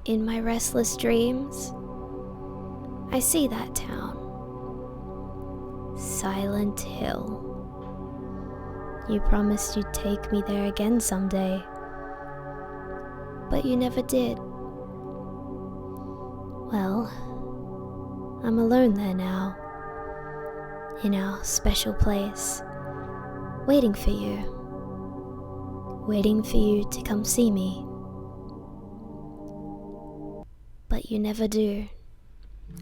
In my restless dreams, I see that town. Silent Hill. You promised you'd take me there again someday, but you never did. Well, I'm alone there now, in our special place, waiting for you to come see me. But you never do.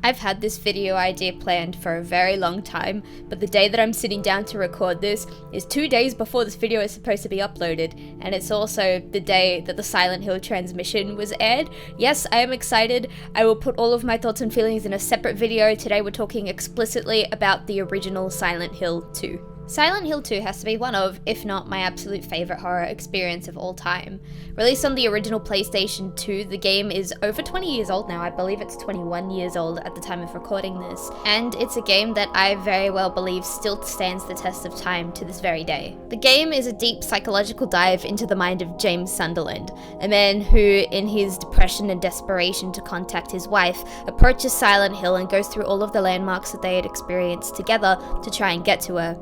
I've had this video idea planned for a very long time, but the day that I'm sitting down to record this is 2 days before this video is supposed to be uploaded, and it's also the day that the Silent Hill transmission was aired. Yes, I am excited. I will put all of my thoughts and feelings in a separate video. Today we're talking explicitly about the original Silent Hill 2. Silent Hill 2 has to be one of, if not my absolute favourite horror experience of all time. Released on the original PlayStation 2, the game is over 20 years old now. I believe it's 21 years old at the time of recording this. And it's a game that I very well believe still stands the test of time to this very day. The game is a deep psychological dive into the mind of James Sunderland, a man who, in his depression and desperation to contact his wife, approaches Silent Hill and goes through all of the landmarks that they had experienced together to try and get to her.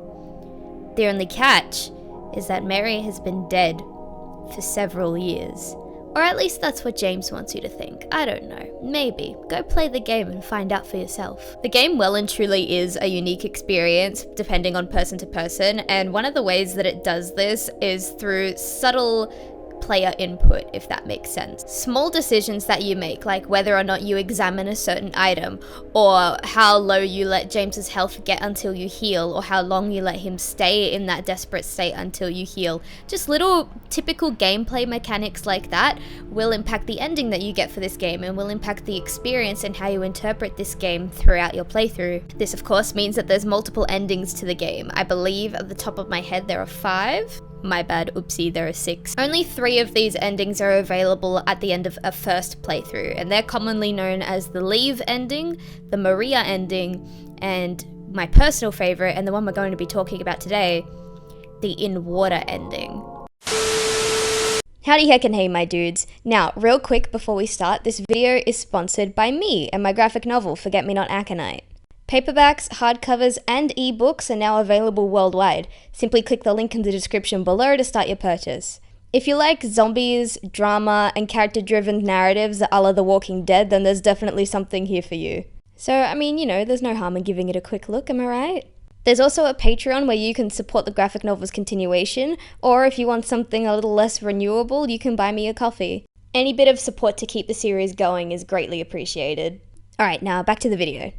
The only catch is that Mary has been dead for several years. Or at least that's what James wants you to think. I don't know. Maybe. Go play the game and find out for yourself. The game well and truly is a unique experience, depending on person to person, and one of the ways that it does this is through subtle player input, if that makes sense. Small decisions that you make, like whether or not you examine a certain item, or how low you let James's health get until you heal, or how long you let him stay in that desperate state until you heal. Just little typical gameplay mechanics like that will impact the ending that you get for this game and will impact the experience and how you interpret this game throughout your playthrough. This of course means that there's multiple endings to the game. I believe at the top of my head there are 5. My bad, oopsie, there are 6. Only 3 of these endings are available at the end of a first playthrough, and they're commonly known as the Leave ending, the Maria ending, and my personal favourite, and the one we're going to be talking about today, the In Water ending. Howdy heck and hey my dudes. Now, real quick before we start, this video is sponsored by me and my graphic novel, Forget Me Not Aconite. Paperbacks, hardcovers, and ebooks are now available worldwide. Simply click the link in the description below to start your purchase. If you like zombies, drama, and character-driven narratives a la The Walking Dead, then there's definitely something here for you. So, I mean, you know, there's no harm in giving it a quick look, am I right? There's also a Patreon where you can support the graphic novel's continuation, or if you want something a little less renewable, you can buy me a coffee. Any bit of support to keep the series going is greatly appreciated. Alright, now back to the video.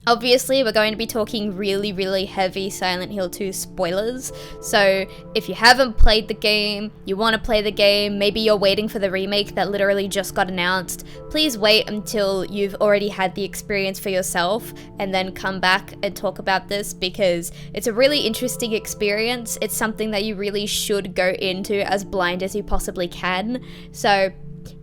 Obviously, we're going to be talking really heavy Silent Hill 2 spoilers, so if you haven't played the game, you want to play the game, maybe you're waiting for the remake that literally just got announced, please wait until you've already had the experience for yourself and then come back and talk about this, because it's a really interesting experience. It's something that you really should go into as blind as you possibly can, so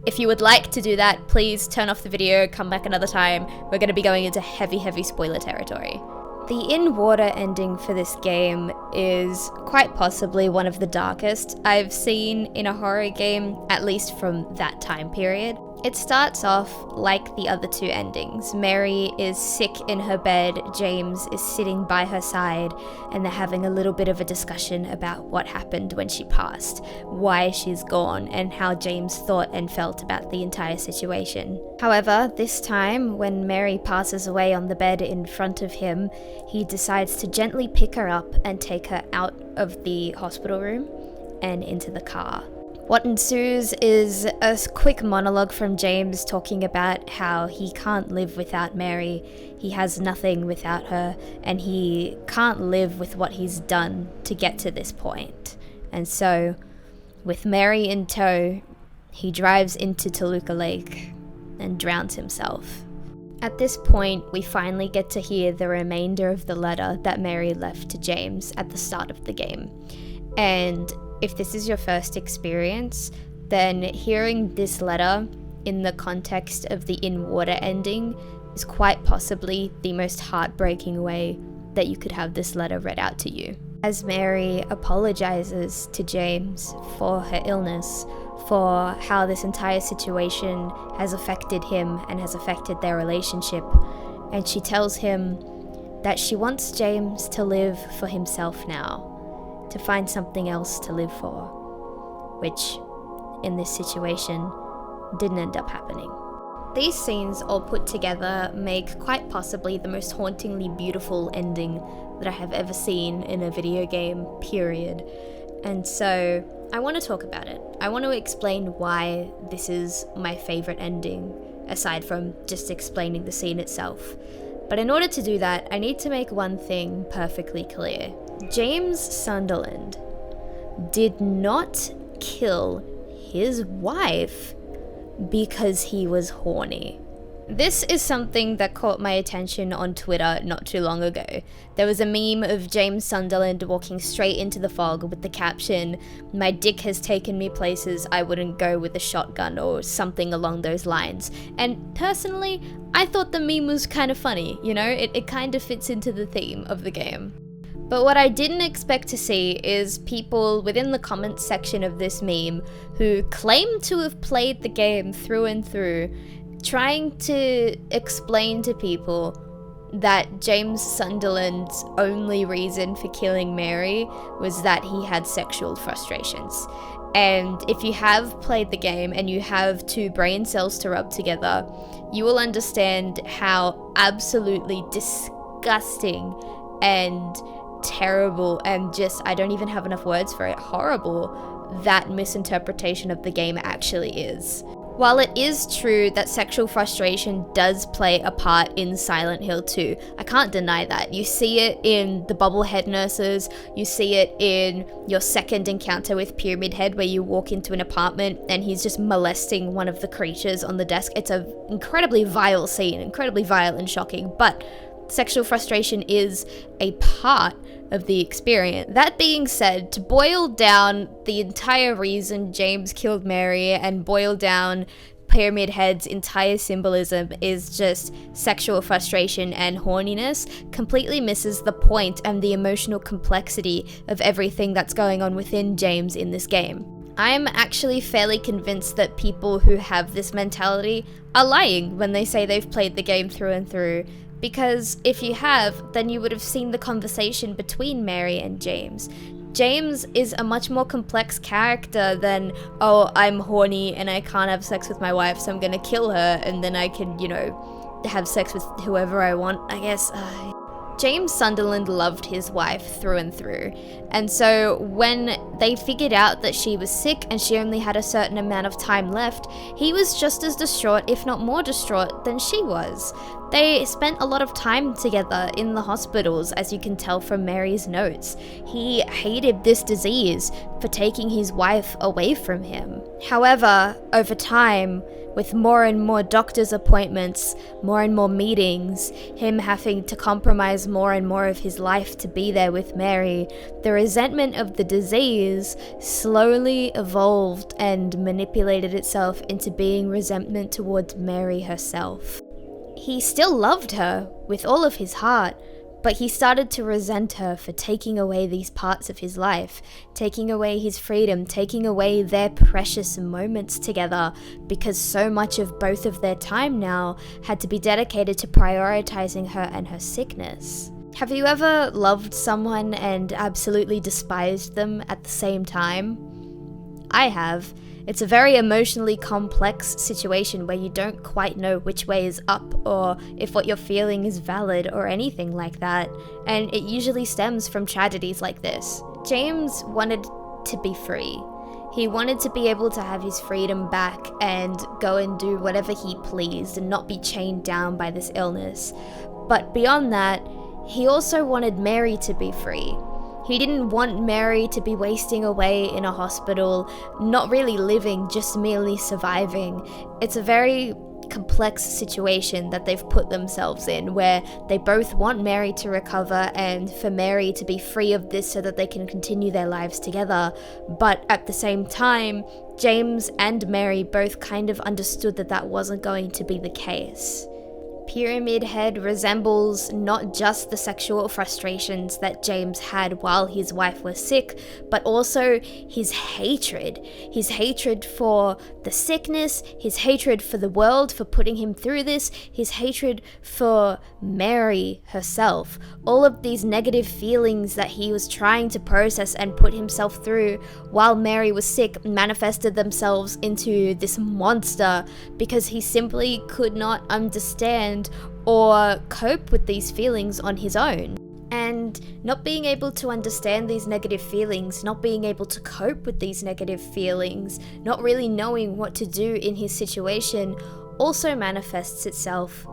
if you would like to do that, please turn off the video, come back another time. We're going to be going into heavy spoiler territory. The In Water ending for this game is quite possibly one of the darkest I've seen in a horror game, at least from that time period. It starts off like the other 2 endings. Mary is sick in her bed, James is sitting by her side, and they're having a little bit of a discussion about what happened when she passed, why she's gone, and how James thought and felt about the entire situation. However, this time, when Mary passes away on the bed in front of him, he decides to gently pick her up and take her out of the hospital room and into the car. What ensues is a quick monologue from James talking about how he can't live without Mary, he has nothing without her, and he can't live with what he's done to get to this point. And so, with Mary in tow, he drives into Toluca Lake and drowns himself. At this point, we finally get to hear the remainder of the letter that Mary left to James at the start of the game. And if this is your first experience, then hearing this letter in the context of the In Water ending is quite possibly the most heartbreaking way that you could have this letter read out to you. as Mary apologizes to James for her illness, for how this entire situation has affected him and has affected their relationship. And she tells him that she wants James to live for himself now, to find something else to live for, which in this situation didn't end up happening. These scenes all put together make quite possibly the most hauntingly beautiful ending that I have ever seen in a video game, period. And so I want to talk about it. I want to explain why this is my favorite ending, aside from just explaining the scene itself. But in order to do that, I need to make one thing perfectly clear. James Sunderland did not kill his wife because he was horny. This is something that caught my attention on Twitter not too long ago. There was a meme of James Sunderland walking straight into the fog with the caption, "My dick has taken me places I wouldn't go with a shotgun," or something along those lines. And personally, I thought the meme was kind of funny, you know? It kind of fits into the theme of the game. But what I didn't expect to see is people within the comments section of this meme who claim to have played the game through and through, trying to explain to people that James Sunderland's only reason for killing Mary was that he had sexual frustrations. And if you have played the game and you have two brain cells to rub together, you will understand how absolutely disgusting and terrible and just, I don't even have enough words for it, horrible that misinterpretation of the game actually is. While it is true that sexual frustration does play a part in Silent Hill 2, I can't deny that. You see it in the bobblehead nurses, you see it in your second encounter with Pyramid Head where you walk into an apartment and he's just molesting one of the creatures on the desk. It's an incredibly vile scene, incredibly vile and shocking, but sexual frustration is a part of the experience. That being said, to boil down the entire reason James killed Mary and boil down Pyramid Head's entire symbolism is just sexual frustration and horniness completely misses the point and the emotional complexity of everything that's going on within James in this game. I'm actually fairly convinced that people who have this mentality are lying when they say they've played the game through and through. Because if you have, then you would have seen the conversation between Mary and James. James is a much more complex character than, oh, I'm horny and I can't have sex with my wife, so I'm gonna kill her and then I can, have sex with whoever I want, I guess. James Sunderland loved his wife through and through, and so when they figured out that she was sick and she only had a certain amount of time left, he was just as distraught, if not more distraught, than she was. They spent a lot of time together in the hospitals, as you can tell from Mary's notes. He hated this disease for taking his wife away from him. However, over time, with more and more doctor's appointments, more and more meetings, him having to compromise more and more of his life to be there with Mary, the resentment of the disease slowly evolved and manipulated itself into being resentment towards Mary herself. He still loved her with all of his heart, but he started to resent her for taking away these parts of his life, taking away his freedom, taking away their precious moments together, because so much of both of their time now had to be dedicated to prioritizing her and her sickness. Have you ever loved someone and absolutely despised them at the same time? I have. It's a very emotionally complex situation where you don't quite know which way is up or if what you're feeling is valid or anything like that, and it usually stems from tragedies like this. James wanted to be free. He wanted to be able to have his freedom back and go and do whatever he pleased and not be chained down by this illness. But beyond that, he also wanted Mary to be free. He didn't want Mary to be wasting away in a hospital, not really living, just merely surviving. It's a very complex situation that they've put themselves in, where they both want Mary to recover and for Mary to be free of this so that they can continue their lives together. But at the same time, James and Mary both kind of understood that that wasn't going to be the case. Pyramid Head resembles not just the sexual frustrations that James had while his wife was sick, but also his hatred. His hatred for the sickness, his hatred for the world for putting him through this, his hatred for Mary herself. All of these negative feelings that he was trying to process and put himself through while Mary was sick manifested themselves into this monster because he simply could not understand or cope with these feelings on his own. And not being able to understand these negative feelings, not being able to cope with these negative feelings, not really knowing what to do in his situation also manifests itself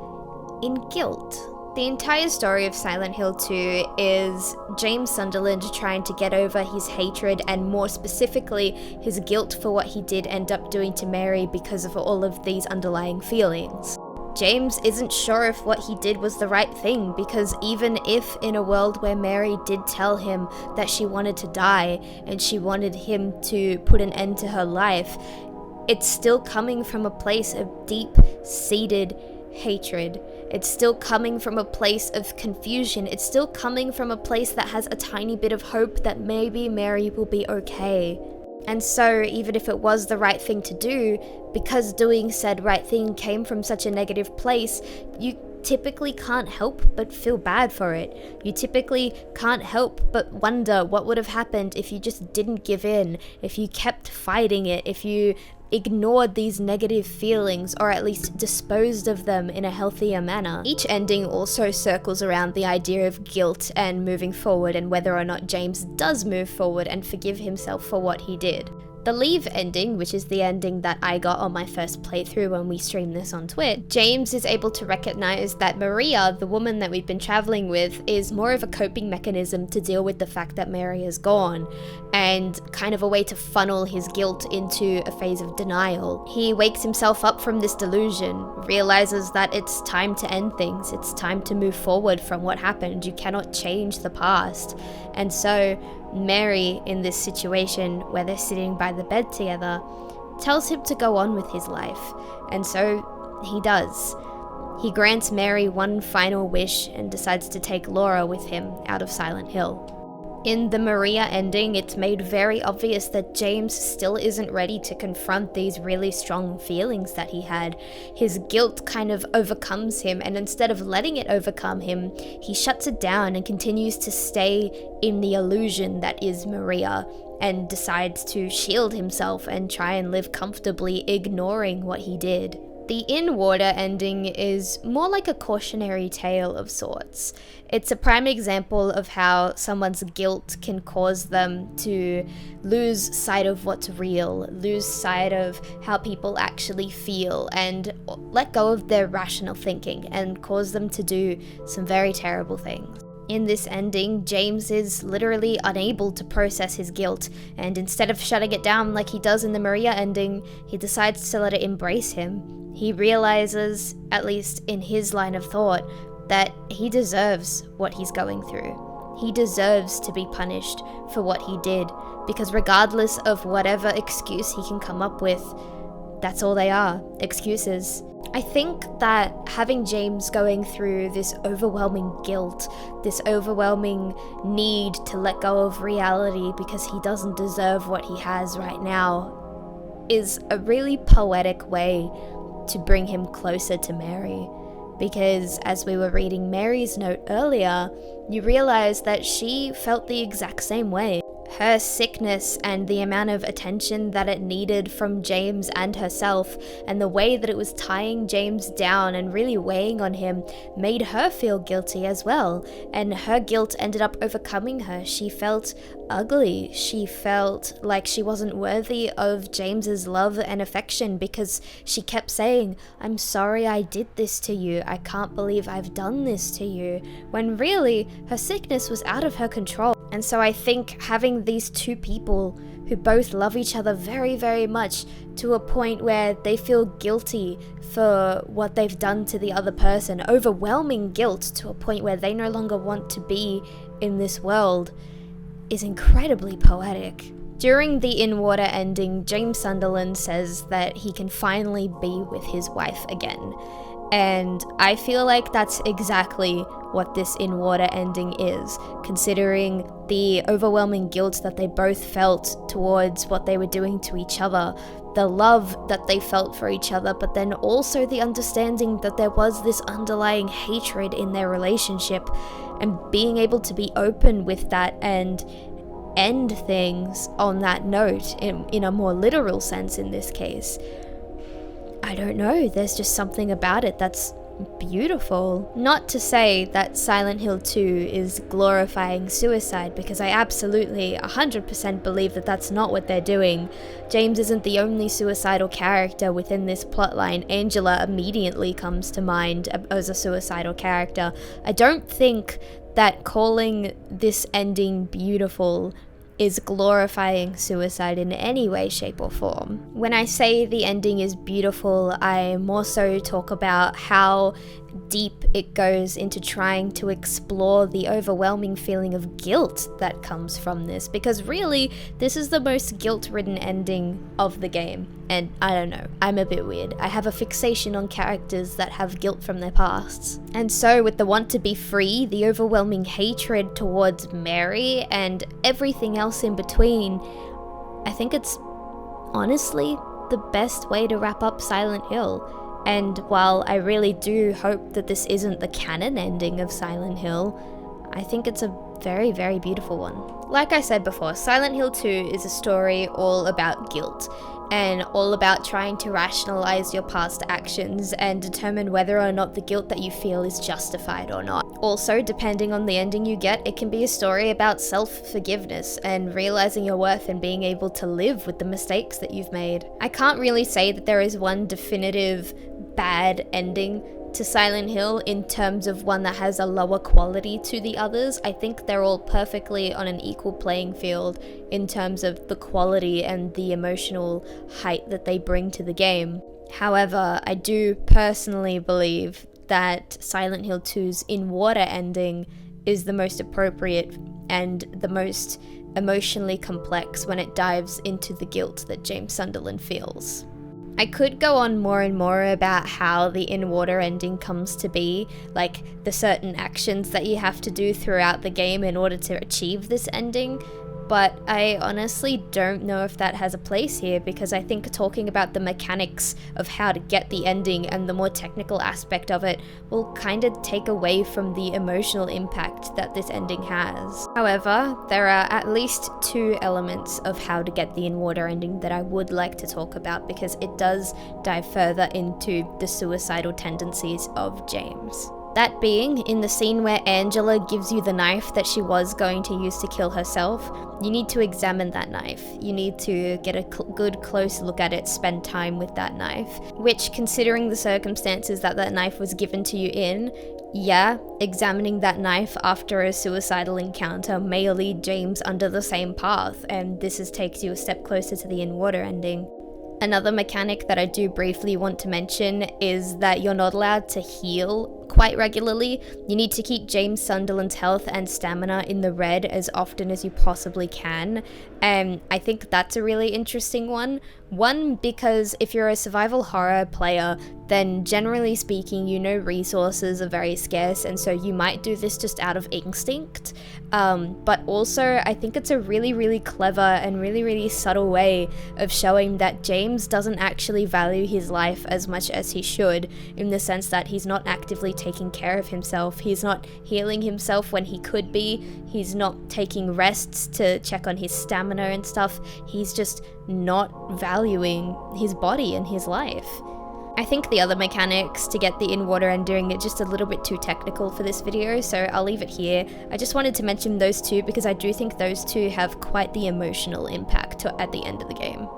in guilt. The entire story of Silent Hill 2 is James Sunderland trying to get over his hatred and more specifically his guilt for what he did end up doing to Mary because of all of these underlying feelings. James isn't sure if what he did was the right thing because even if in a world where Mary did tell him that she wanted to die and she wanted him to put an end to her life, it's still coming from a place of deep-seated hatred. It's still coming from a place of confusion. It's still coming from a place that has a tiny bit of hope that maybe Mary will be okay. And so, even if it was the right thing to do, because doing said right thing came from such a negative place, you typically can't help but feel bad for it. You typically can't help but wonder what would have happened if you just didn't give in, if you kept fighting it, if you ignored these negative feelings or at least disposed of them in a healthier manner. Each ending also circles around the idea of guilt and moving forward and whether or not James does move forward and forgive himself for what he did. The Leave ending, which is the ending that I got on my first playthrough when we streamed this on Twitch, James is able to recognize that Maria, the woman that we've been traveling with, is more of a coping mechanism to deal with the fact that Mary is gone, and kind of a way to funnel his guilt into a phase of denial. He wakes himself up from this delusion, realizes that it's time to end things, it's time to move forward from what happened, you cannot change the past. And so Mary, in this situation where they're sitting by the bed together, tells him to go on with his life, and so he does. He grants Mary one final wish and decides to take Laura with him out of Silent Hill. In the Maria ending, it's made very obvious that James still isn't ready to confront these really strong feelings that he had. His guilt kind of overcomes him, and instead of letting it overcome him, he shuts it down and continues to stay in the illusion that is Maria, and decides to shield himself and try and live comfortably, ignoring what he did. The In Water ending is more like a cautionary tale of sorts. It's a prime example of how someone's guilt can cause them to lose sight of what's real, lose sight of how people actually feel, and let go of their rational thinking and cause them to do some very terrible things. In this ending, James is literally unable to process his guilt, and instead of shutting it down like he does in the Maria ending, he decides to let it embrace him. He realizes, at least in his line of thought, that he deserves what he's going through. He deserves to be punished for what he did, because regardless of whatever excuse he can come up with, that's all they are, excuses. I think that having James going through this overwhelming guilt, this overwhelming need to let go of reality because he doesn't deserve what he has right now, is a really poetic way to bring him closer to Mary. Because as we were reading Mary's note earlier, you realize that she felt the exact same way. Her sickness and the amount of attention that it needed from James and herself, and the way that it was tying James down and really weighing on him, made her feel guilty as well. And her guilt ended up overcoming her. She felt ugly. She felt like she wasn't worthy of James's love and affection because she kept saying, "I'm sorry I did this to you. I can't believe I've done this to you." When really, her sickness was out of her control. And so I think having these two people who both love each other very, very much to a point where they feel guilty for what they've done to the other person, overwhelming guilt to a point where they no longer want to be in this world, is incredibly poetic. During the In Water ending, James Sunderland says that he can finally be with his wife again. And I feel like that's exactly what this in water ending is, considering the overwhelming guilt that they both felt towards what they were doing to each other, the love that they felt for each other, but then also the understanding that there was this underlying hatred in their relationship, and being able to be open with that and end things on that note in a more literal sense in this case. I don't know, there's just something about it that's beautiful. Not to say that Silent Hill 2 is glorifying suicide, because I absolutely 100% believe that that's not what they're doing. James isn't the only suicidal character within this plotline. Angela immediately comes to mind as a suicidal character. I don't think that calling this ending beautiful is glorifying suicide in any way, shape, or form. When I say the ending is beautiful, I more so talk about how deep it goes into trying to explore the overwhelming feeling of guilt that comes from this, because really, this is the most guilt-ridden ending of the game. And I don't know, I'm a bit weird. I have a fixation on characters that have guilt from their pasts. And so with the want to be free, the overwhelming hatred towards Mary, and everything else in between, I think it's honestly the best way to wrap up Silent Hill. And while I really do hope that this isn't the canon ending of Silent Hill, I think it's a very, very beautiful one. Like I said before, Silent Hill 2 is a story all about guilt, and all about trying to rationalize your past actions and determine whether or not the guilt that you feel is justified or not. Also, depending on the ending you get, it can be a story about self-forgiveness and realizing your worth and being able to live with the mistakes that you've made. I can't really say that there is one definitive bad ending to Silent Hill in terms of one that has a lower quality to the others. I think they're all perfectly on an equal playing field in terms of the quality and the emotional height that they bring to the game. However, I do personally believe that Silent Hill 2's in-water ending is the most appropriate and the most emotionally complex when it dives into the guilt that James Sunderland feels. I could go on more and more about how the in-water ending comes to be, like the certain actions that you have to do throughout the game in order to achieve this ending, but I honestly don't know if that has a place here, because I think talking about the mechanics of how to get the ending and the more technical aspect of it will kind of take away from the emotional impact that this ending has. However, there are at least two elements of how to get the in-water ending that I would like to talk about, because it does dive further into the suicidal tendencies of James. That being, in the scene where Angela gives you the knife that she was going to use to kill herself, you need to examine that knife. You need to get a good close look at it, spend time with that knife. Which, considering the circumstances that that knife was given to you in, yeah, examining that knife after a suicidal encounter may lead James under the same path, and this takes you a step closer to the in-water ending. Another mechanic that I do briefly want to mention is that you're not allowed to heal quite regularly. You need to keep James Sunderland's health and stamina in the red as often as you possibly can. And I think that's a really interesting one. One, because if you're a survival horror player, then generally speaking, you know resources are very scarce, and so you might do this just out of instinct. But also, I think it's a really, really clever and really, really subtle way of showing that James doesn't actually value his life as much as he should, in the sense that he's not actively taking care of himself. He's not healing himself when he could be. He's not taking rests to check on his stamina and stuff. He's just not valuing his body and his life. I think the other mechanics to get the in-water ending are just a little bit too technical for this video, so I'll leave it here. I just wanted to mention those two because I do think those two have quite the emotional impact at the end of the game.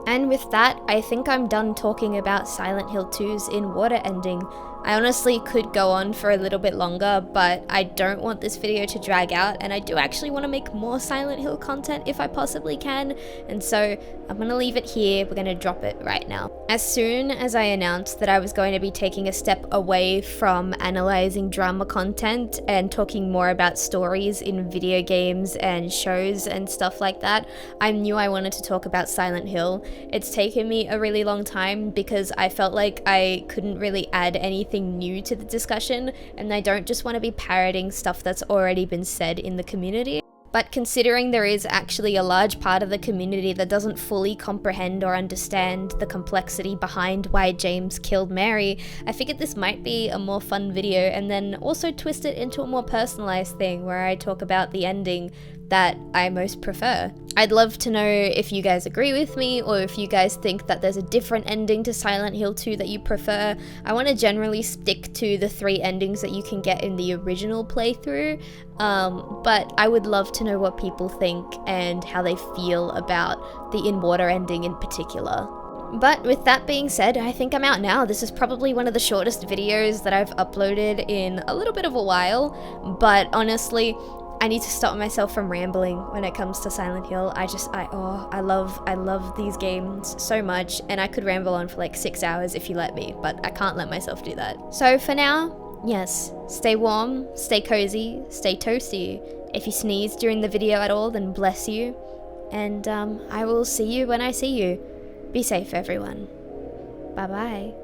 And with that, I think I'm done talking about Silent Hill 2's in-water ending. I honestly could go on for a little bit longer, but I don't want this video to drag out, and I do actually want to make more Silent Hill content if I possibly can, and so I'm going to leave it here. We're going to drop it right now. As soon as I announced that I was going to be taking a step away from analyzing drama content and talking more about stories in video games and shows and stuff like that, I knew I wanted to talk about Silent Hill. It's taken me a really long time because I felt like I couldn't really add anything anything new to the discussion, and I don't just want to be parroting stuff that's already been said in the community. But considering there is actually a large part of the community that doesn't fully comprehend or understand the complexity behind why James killed Mary, I figured this might be a more fun video, and then also twist it into a more personalized thing where I talk about the ending that I most prefer. I'd love to know if you guys agree with me, or if you guys think that there's a different ending to Silent Hill 2 that you prefer. I want to generally stick to the 3 endings that you can get in the original playthrough, but I would love to know what people think and how they feel about the in-water ending in particular. But with that being said, I think I'm out now. This is probably one of the shortest videos that I've uploaded in a little bit of a while, but honestly, I need to stop myself from rambling when it comes to Silent Hill. I love these games so much, and I could ramble on for like 6 hours if you let me, but I can't let myself do that. So for now, yes, stay warm, stay cozy, stay toasty. If you sneeze during the video at all, then bless you. And I will see you when I see you. Be safe, everyone. Bye-bye.